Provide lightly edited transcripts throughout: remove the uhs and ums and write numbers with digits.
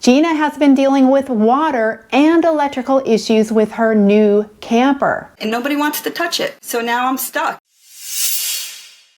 Gina has been dealing with water and electrical issues with her new camper. And nobody wants to touch it, so now I'm stuck.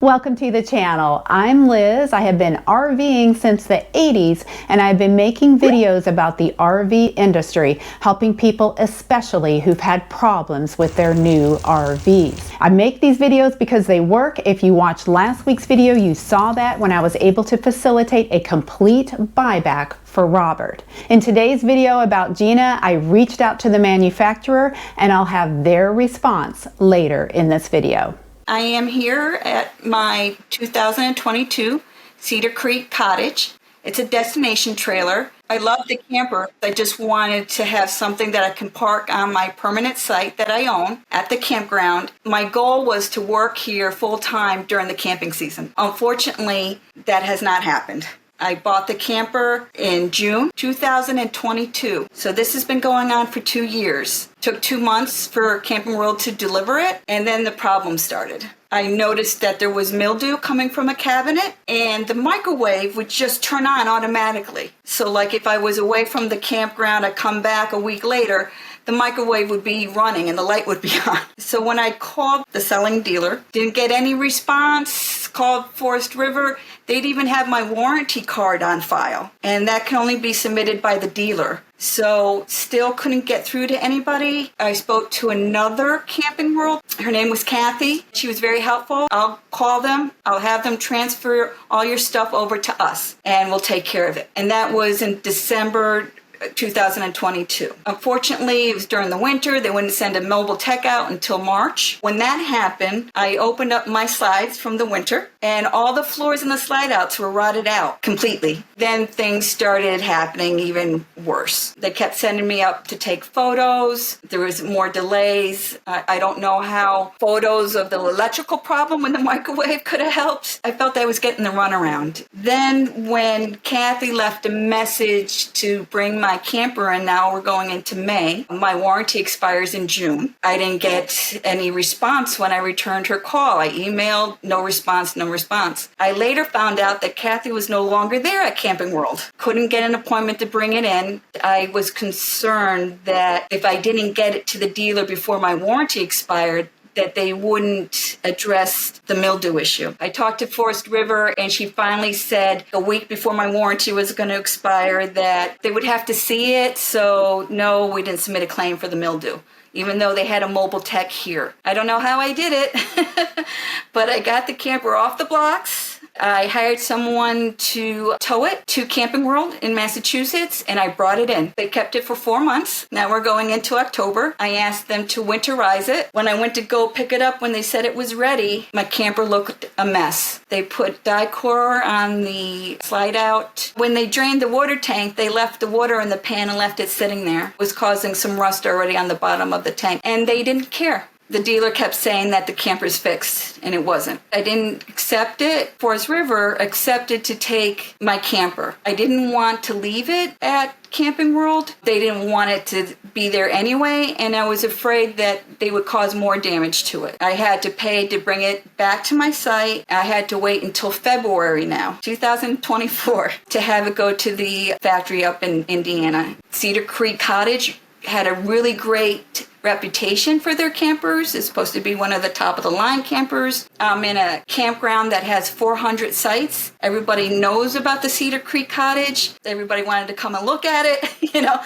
Welcome to the channel. I'm Liz. I have been RVing since the 80s, and I've been making videos about the RV industry, helping people especially who've had problems with their new RVs. I make these videos because they work. If you watched last week's video, you saw that when I was able to facilitate a complete buyback for Robert. In today's video about Gina, I reached out to the manufacturer, and I'll have their response later in this video. I am here at my 2022 Cedar Creek cottage. It's a destination trailer. I love the camper. I just wanted to have something that I can park on my permanent site that I own at the campground. My goal was to work here full time during the camping season. Unfortunately, that has not happened. I bought the camper in June 2022. So this has been going on for 2 years. Took 2 months for Camping World to deliver it, and then the problem started. I noticed that there was mildew coming from a cabinet, and the microwave would just turn on automatically. So like if I was away from the campground, I come back a week later, the microwave would be running and the light would be on. So when I called the selling dealer, didn't get any response, called Forest River, they'd even have my warranty card on file, and that can only be submitted by the dealer. So still couldn't get through to anybody. I spoke to another Camping World. Her name was Kathy. She was very helpful. I'll call them. I'll have them transfer all your stuff over to us, and we'll take care of it. And that was in December 2022. Unfortunately, it was during the winter. They wouldn't send a mobile tech out until March. When that happened, I opened up my slides from the winter, and all the floors in the slide outs were rotted out completely. Then things started happening even worse. They kept sending me up to take photos. There was more delays. I don't know how photos of the electrical problem in the microwave could have helped. I felt I was getting the runaround. Then when Kathy left a message to bring my camper, and now we're going into May. My warranty expires in June. I didn't get any response when I returned her call. I emailed, no response, no response. I later found out that Kathy was no longer there at Camping World. Couldn't get an appointment to bring it in. I was concerned that if I didn't get it to the dealer before my warranty expired, that they wouldn't address the mildew issue. I talked to Forest River, and she finally said a week before my warranty was going to expire that they would have to see it. So no, we didn't submit a claim for the mildew, even though they had a mobile tech here. I don't know how I did it, but I got the camper off the blocks. I hired someone to tow it to Camping World in Massachusetts, and I brought it in. They kept it for 4 months. Now we're going into October. I asked them to winterize it. When I went to go pick it up, when they said it was ready, my camper looked a mess. They put Dicor on the slide out. When they drained the water tank, they left the water in the pan and left it sitting there. It was causing some rust already on the bottom of the tank, and they didn't care. The dealer kept saying that the camper's fixed, and it wasn't. I didn't accept it. Forest River accepted to take my camper. I didn't want to leave it at Camping World. They didn't want it to be there anyway, and I was afraid that they would cause more damage to it. I had to pay to bring it back to my site. I had to wait until February now, 2024, to have it go to the factory up in Indiana. Cedar Creek Cottage had a really great reputation for their campers. It's supposed to be one of the top of the line campers. I'm in a campground that has 400 sites. Everybody knows about the Cedar Creek Cottage. Everybody wanted to come and look at it.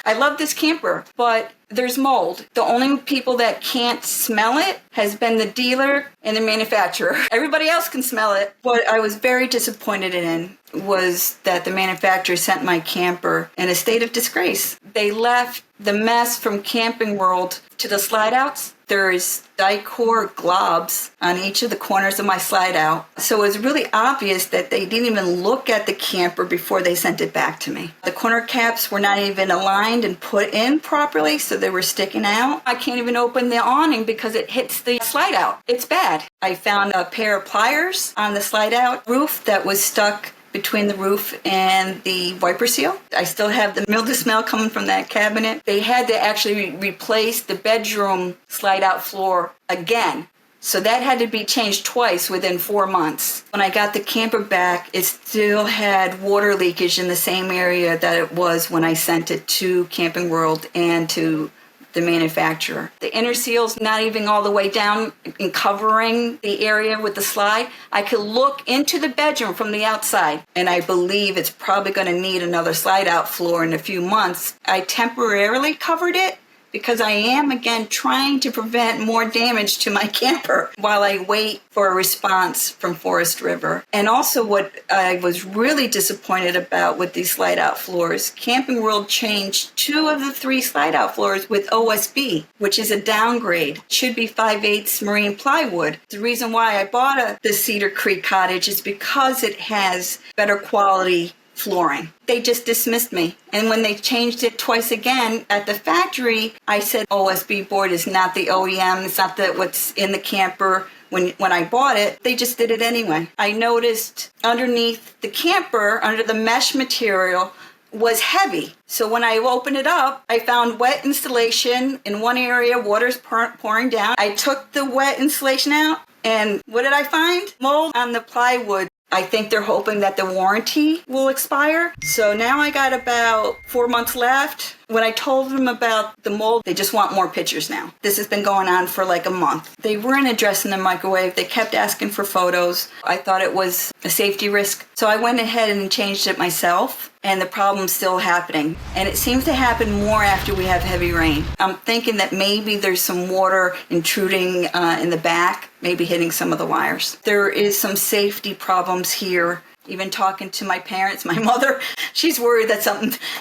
I love this camper, but there's mold. The only people that can't smell it has been the dealer and the manufacturer. Everybody else can smell it. What I was very disappointed in was that the manufacturer sent my camper in a state of disgrace. They left the mess from Camping World to the slide outs. There's Dicor globs on each of the corners of my slide out. So it was really obvious that they didn't even look at the camper before they sent it back to me. The corner caps were not even aligned and put in properly, so they were sticking out. I can't even open the awning because it hits the slide out. It's bad. I found a pair of pliers on the slide out roof that was stuck between the roof and the wiper seal. I still have the mildew smell coming from that cabinet. They had to actually replace the bedroom slide out floor again. So that had to be changed twice within 4 months. When I got the camper back, it still had water leakage in the same area that it was when I sent it to Camping World and to the manufacturer. The inner seal's not even all the way down and covering the area with the slide. I could look into the bedroom from the outside, and I believe it's probably going to need another slide out floor in a few months. I temporarily covered it because I am, again, trying to prevent more damage to my camper while I wait for a response from Forest River. And also what I was really disappointed about with these slide-out floors, Camping World changed 2 of the 3 slide-out floors with OSB, which is a downgrade. It should be 5/8 marine plywood. The reason why I bought the Cedar Creek cottage is because it has better quality flooring. They just dismissed me. And when they changed it twice again at the factory, I said OSB board is not the OEM, it's not what's in the camper. When I bought it, they just did it anyway. I noticed underneath the camper, under the mesh material, was heavy. So when I opened it up, I found wet insulation in one area, water's pouring down. I took the wet insulation out, and what did I find? Mold on the plywood. I think they're hoping that the warranty will expire. So now I got about 4 months left. When I told them about the mold, they just want more pictures now. This has been going on for like a month. They weren't addressing the microwave. They kept asking for photos. I thought it was a safety risk. So I went ahead and changed it myself, and the problem's still happening. And it seems to happen more after we have heavy rain. I'm thinking that maybe there's some water intruding in the back, maybe hitting some of the wires. There is some safety problems here. Even talking to my parents, my mother, she's worried that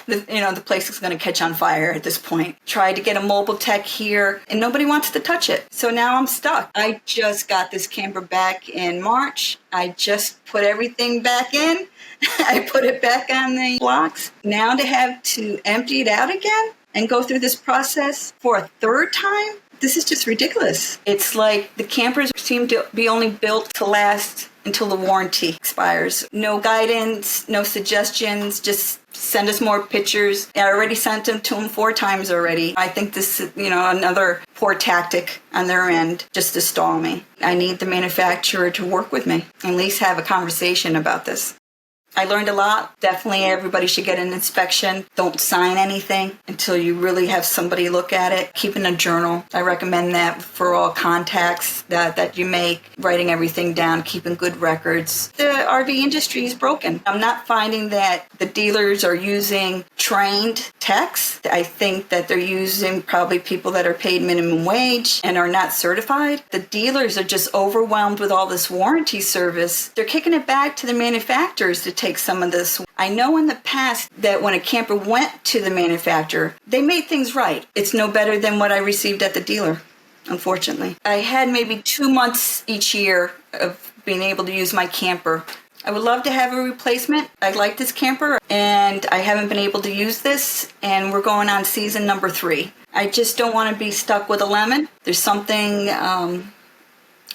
the place is going to catch on fire at this point. Tried to get a mobile tech here, and nobody wants to touch it. So now I'm stuck. I just got this camper back in March. I just put everything back in. I put it back on the blocks. Now to have to empty it out again and go through this process for a third time? This is just ridiculous. It's like the campers seem to be only built to last until the warranty expires. No guidance, no suggestions, just send us more pictures. I already sent them to them 4 times already. I think this is, another poor tactic on their end just to stall me. I need the manufacturer to work with me, at least have a conversation about this. I learned a lot. Definitely everybody should get an inspection. Don't sign anything until you really have somebody look at it. Keeping a journal. I recommend that for all contacts that you make. Writing everything down, keeping good records. The RV industry is broken. I'm not finding that the dealers are using trained techs. I think that they're using probably people that are paid minimum wage and are not certified. The dealers are just overwhelmed with all this warranty service. They're kicking it back to the manufacturers to take some of this. I know in the past that when a camper went to the manufacturer, they made things right. It's no better than what I received at the dealer, unfortunately. I had maybe 2 months each year of being able to use my camper. I would love to have a replacement. I like this camper, and I haven't been able to use this, and we're going on season number 3. I just don't want to be stuck with a lemon. There's something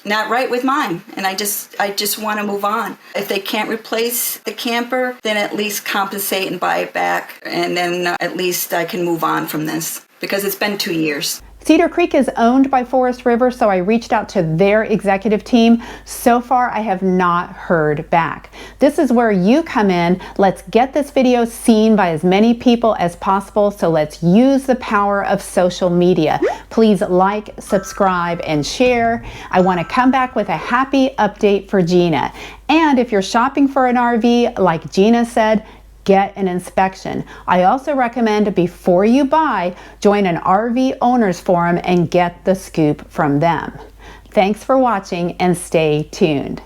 not right with mine, and I just want to move on. If they can't replace the camper, then at least compensate and buy it back, and then at least I can move on from this, because it's been 2 years. Cedar Creek is owned by Forest River, so I reached out to their executive team. So far, I have not heard back. This is where you come in. Let's get this video seen by as many people as possible, so let's use the power of social media. Please like, subscribe, and share. I want to come back with a happy update for Gina. And if you're shopping for an RV, like Gina said, get an inspection. I also recommend before you buy, join an RV owners forum and get the scoop from them. Thanks for watching and stay tuned.